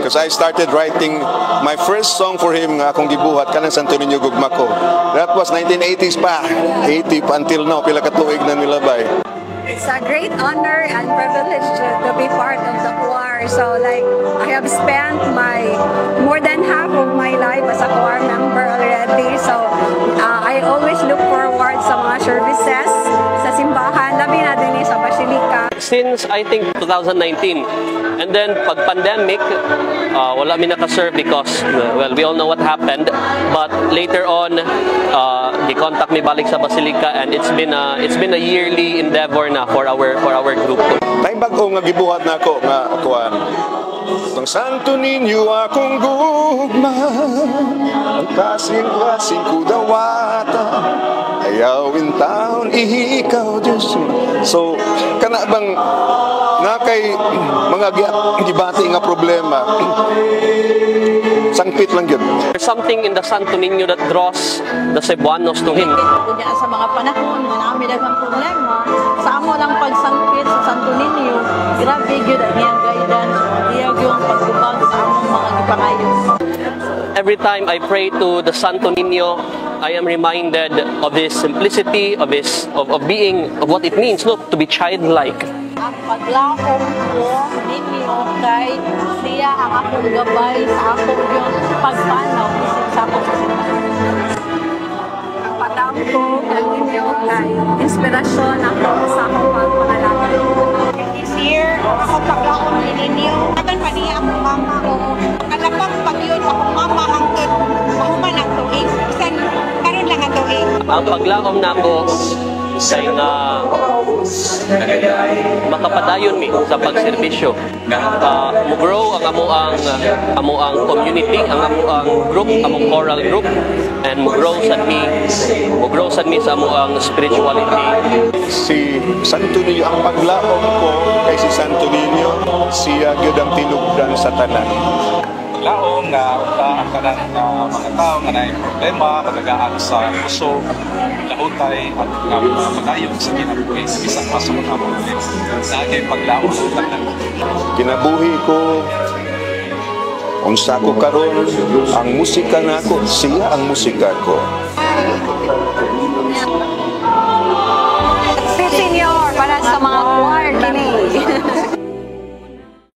Because I started writing my first song for him nga akong gibuhat kanang Santo Niño Gugma ko. That was 1980s pa. 80 pa until now, pila ka tuig na nilabay. It's a great honor and privilege to be part of the choir. So like, I have spent more than half of my life as a choir member already. So I always look forward sa mga services sa simbahan, labi na din sa Basilica. Since I think 2019, and then pag pandemic, wala mi naka-serve because well, we all know what happened. But later on, di-contact mi balik sa Basilica, and it's been a yearly endeavor na for our group. Tay bag-o nga gibuhat na ako nga kuan. Ang Santo Niño akong gugma, ang kasing-kasing kudawata, ayawin taon ikaw Diyos. So kana bang na kay mga gibati nga problema, sangpit lang yun. There's something in the Santo Niño that draws the Cebuanos to him. Kunya sa mga panahon nga naami daghang problema, sa amo lang pagsangpit sa Santo Niño, grabe gyud ang iyang guidance, iyang yung pagtubag sa among mga gipangayo. Every time I pray to the Santo Niño, I am reminded of his simplicity, of what it means, look, to be childlike. Ang paglaom ko ninyo kay siya ang akong gabay sa akong yung pagpanaw sa akong simbahan. Ang patam ko kay ninyo kay inspirasyon ako sa akong pagpanalangin. This year, ako paglaom ninyo. Kagan pa niya akong mama ko. Alapang pag-yun akong mama hangtod mahuman ang tuig. Bisan karon lang ang tuig. Ang paglaom nako kay nga makapadayon mi sa pagserbisyo. Mo-grow ang amuang community, ang group, among choral group, and mo-grow sad mi sa amuang spirituality. Si Santo Niño, ang paglaom ko kay si Santo Niño, siya gyud ang tinubdan sa tanan. Laong nga ang kanang mga tao nga na problema, magagaan sa puso, lahutay at pagayon sa kinabuhi sa isang pasok na problema. Lagi paglaong sa tanan. Kinabuhi ko, unsa ko karon, ang musika nako, siya ang musika ko. Si Senior, para sa mga choir